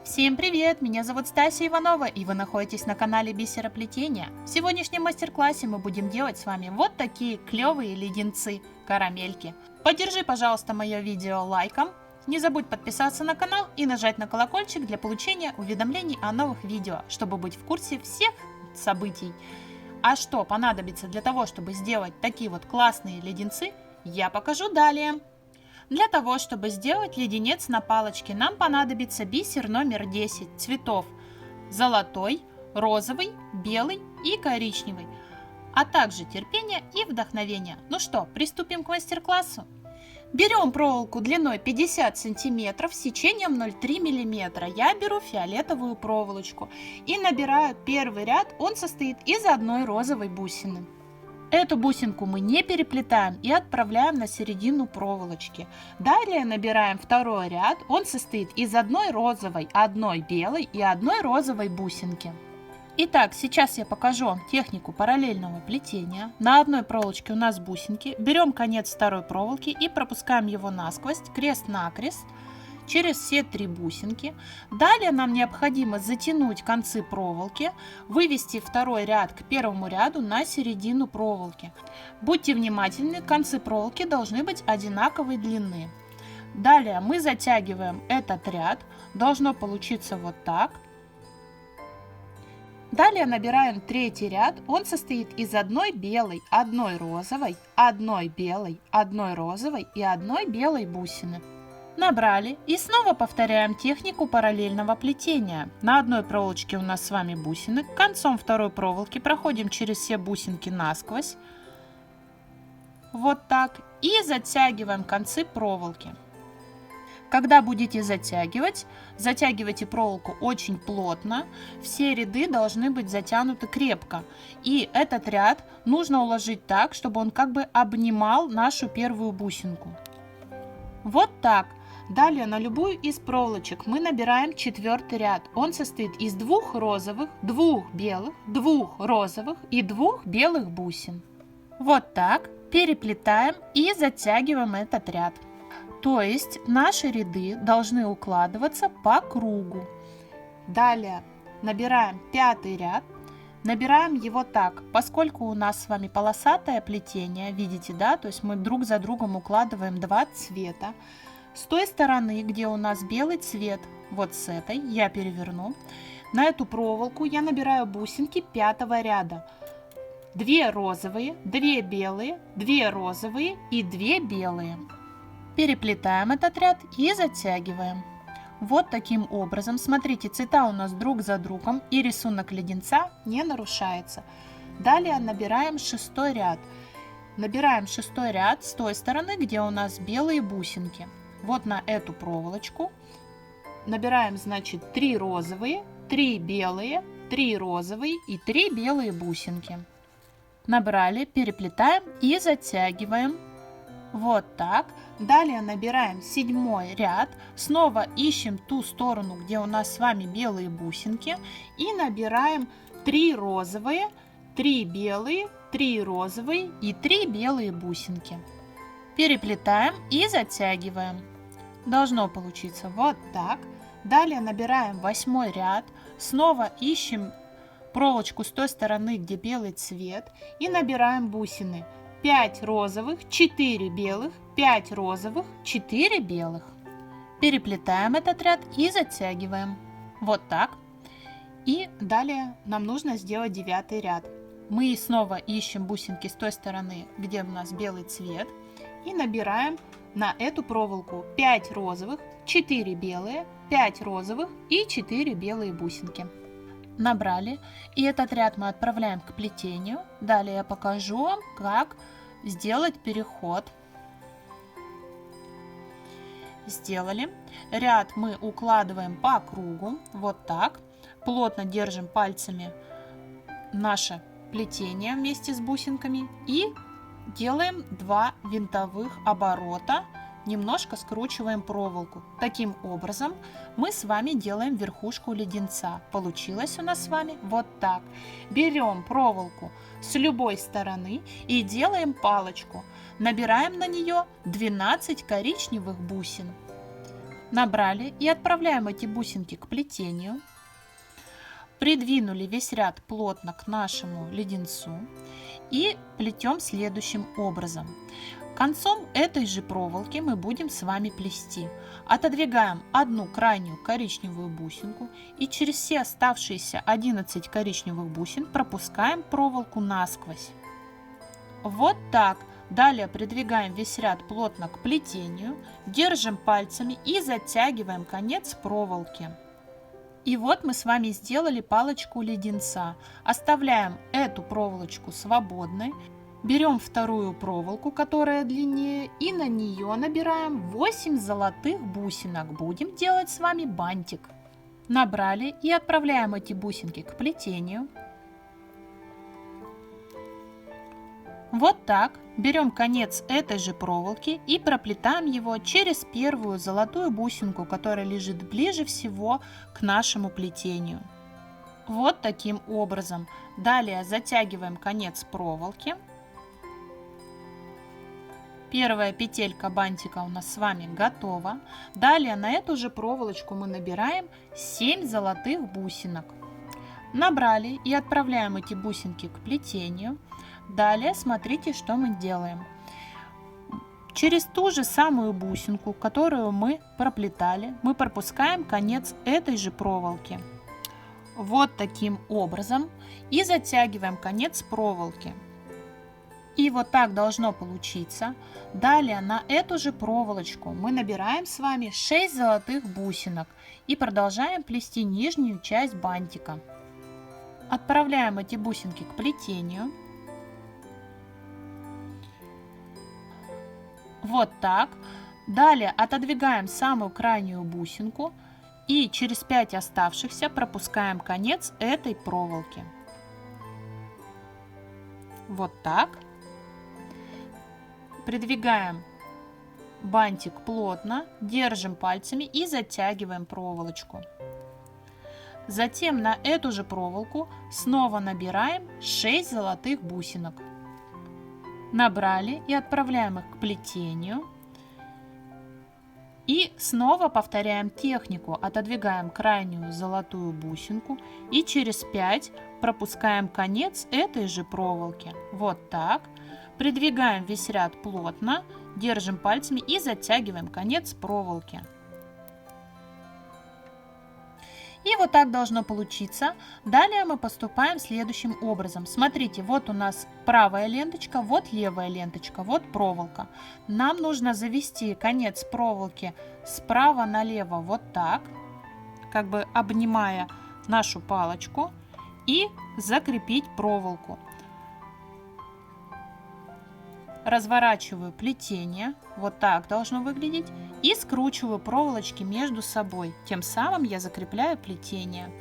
Всем привет! Меня зовут Стася Иванова, и вы находитесь на канале Бисероплетения. В сегодняшнем мастер-классе мы будем делать с вами вот такие клевые леденцы, карамельки. Поддержи, пожалуйста, мое видео лайком. Не забудь подписаться на канал и нажать на колокольчик для получения уведомлений о новых видео, чтобы быть в курсе всех событий. А что понадобится для того, чтобы сделать такие вот классные леденцы, я покажу далее. Для того, чтобы сделать леденец на палочке, нам понадобится бисер номер 10 цветов золотой, розовый, белый и коричневый, а также терпение и вдохновение. Ну что, приступим к мастер-классу. Берем проволоку длиной 50 сантиметров, сечением 0,3 мм. Я беру фиолетовую проволочку и набираю первый ряд, он состоит из одной розовой бусины. Эту бусинку мы не переплетаем и отправляем на середину проволочки. Далее набираем второй ряд, он состоит из одной розовой, одной белой и одной розовой бусинки. Итак, сейчас я покажу вам технику параллельного плетения. На одной проволочке у нас бусинки. Берем конец второй проволоки и пропускаем его насквозь, крест-накрест, через все три бусинки. Далее нам необходимо затянуть концы проволоки, вывести второй ряд к первому ряду на середину проволоки. Будьте внимательны, концы проволоки должны быть одинаковой длины. Далее мы затягиваем этот ряд, должно получиться вот так. Далее набираем третий ряд, он состоит из одной белой, одной розовой, одной белой, одной розовой и одной белой бусины. Набрали и снова повторяем технику параллельного плетения. На одной проволочке у нас с вами бусины, концом второй проволоки проходим через все бусинки насквозь, вот так, и затягиваем концы проволоки. Когда будете затягивать, затягивайте проволоку очень плотно, все ряды должны быть затянуты крепко. И этот ряд нужно уложить так, чтобы он как бы обнимал нашу первую бусинку. Вот так. Далее на любую из проволочек мы набираем четвертый ряд. Он состоит из двух розовых, двух белых, двух розовых и двух белых бусин. Вот так переплетаем и затягиваем этот ряд. То есть наши ряды должны укладываться по кругу. Далее набираем пятый ряд. Набираем его так, поскольку у нас с вами полосатое плетение, видите, да, то есть мы друг за другом укладываем два цвета. С той стороны, где у нас белый цвет, вот с этой, я переверну, на эту проволоку я набираю бусинки пятого ряда. 2 розовые, 2 белые, 2 розовые и 2 белые. Переплетаем этот ряд и затягиваем. Вот таким образом, смотрите, цвета у нас друг за другом и рисунок леденца не нарушается. Далее набираем шестой ряд. Набираем шестой ряд с той стороны, где у нас белые бусинки. Вот на эту проволочку набираем, значит, 3 розовые, 3 белые, 3 розовые и 3 белые бусинки. Набрали, переплетаем и затягиваем. Вот так. Далее набираем седьмой ряд, снова ищем ту сторону, где у нас с вами белые бусинки, и набираем 3 розовые, 3 белые, 3 розовые и 3 белые бусинки. Переплетаем и затягиваем. Должно получиться вот так. Далее набираем восьмой ряд, снова ищем проволочку с той стороны, где белый цвет, и набираем бусины. 5 розовых, 4 белых, 5 розовых, 4 белых. Переплетаем этот ряд и затягиваем. Вот так. И далее нам нужно сделать 9 ряд. Мы снова ищем бусинки с той стороны, где у нас белый цвет. И набираем на эту проволоку 5 розовых, 4 белые, 5 розовых и 4 белые бусинки. Набрали. И этот ряд мы отправляем к плетению. Далее я покажу вам, как сделать переход. Сделали. Ряд мы укладываем по кругу. Вот так. Плотно держим пальцами наше плетение вместе с бусинками. И делаем 2 винтовых оборота. Немножко скручиваем проволоку. Таким образом мы с вами делаем верхушку леденца. Получилось у нас с вами вот так. Берем проволоку с любой стороны и делаем палочку. Набираем на нее 12 коричневых бусин. Набрали и отправляем эти бусинки к плетению. Придвинули весь ряд плотно к нашему леденцу и плетем следующим образом. Концом этой же проволоки мы будем с вами плести. Отодвигаем одну крайнюю коричневую бусинку и через все оставшиеся 11 коричневых бусин пропускаем проволоку насквозь. Вот так. Далее придвигаем весь ряд плотно к плетению, держим пальцами и затягиваем конец проволоки. И вот мы с вами сделали палочку леденца. Оставляем эту проволочку свободной. Берем вторую проволоку, которая длиннее, и на нее набираем 8 золотых бусинок. Будем делать с вами бантик. Набрали и отправляем эти бусинки к плетению. Вот так. Берем конец этой же проволоки и проплетаем его через первую золотую бусинку, которая лежит ближе всего к нашему плетению. Вот таким образом. Далее затягиваем конец проволоки. Первая петелька бантика у нас с вами готова. Далее на эту же проволочку мы набираем 7 золотых бусинок. Набрали и отправляем эти бусинки к плетению. Далее смотрите, что мы делаем. Через ту же самую бусинку, которую мы проплетали, мы пропускаем конец этой же проволоки. Вот таким образом. И затягиваем конец проволоки. И вот так должно получиться. Далее на эту же проволочку мы набираем с вами 6 золотых бусинок и продолжаем плести нижнюю часть бантика. Отправляем эти бусинки к плетению. Вот так. Далее отодвигаем самую крайнюю бусинку и через 5 оставшихся пропускаем конец этой проволоки. Вот так. Придвигаем бантик плотно, держим пальцами и затягиваем проволочку. Затем на эту же проволоку снова набираем 6 золотых бусинок. Набрали и отправляем их к плетению. И снова повторяем технику. Отодвигаем крайнюю золотую бусинку и через 5 пропускаем конец этой же проволоки. Вот так. Придвигаем весь ряд плотно, держим пальцами и затягиваем конец проволоки. И вот так должно получиться. Далее мы поступаем следующим образом. Смотрите, вот у нас правая ленточка, вот левая ленточка, вот проволока. Нам нужно завести конец проволоки справа налево вот так, как бы обнимая нашу палочку, и закрепить проволоку. Разворачиваю плетение, вот так должно выглядеть, и скручиваю проволочки между собой. Тем самым я закрепляю плетение.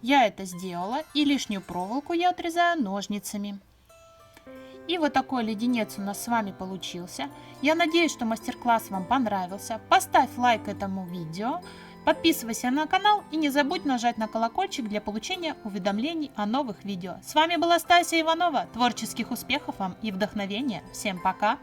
Я это сделала, и лишнюю проволоку я отрезаю ножницами. И вот такой леденец у нас с вами получился. Я надеюсь, что мастер-класс вам понравился. Поставь лайк этому видео. Подписывайся на канал и не забудь нажать на колокольчик для получения уведомлений о новых видео. С вами была Стася Иванова. Творческих успехов вам и вдохновения. Всем пока!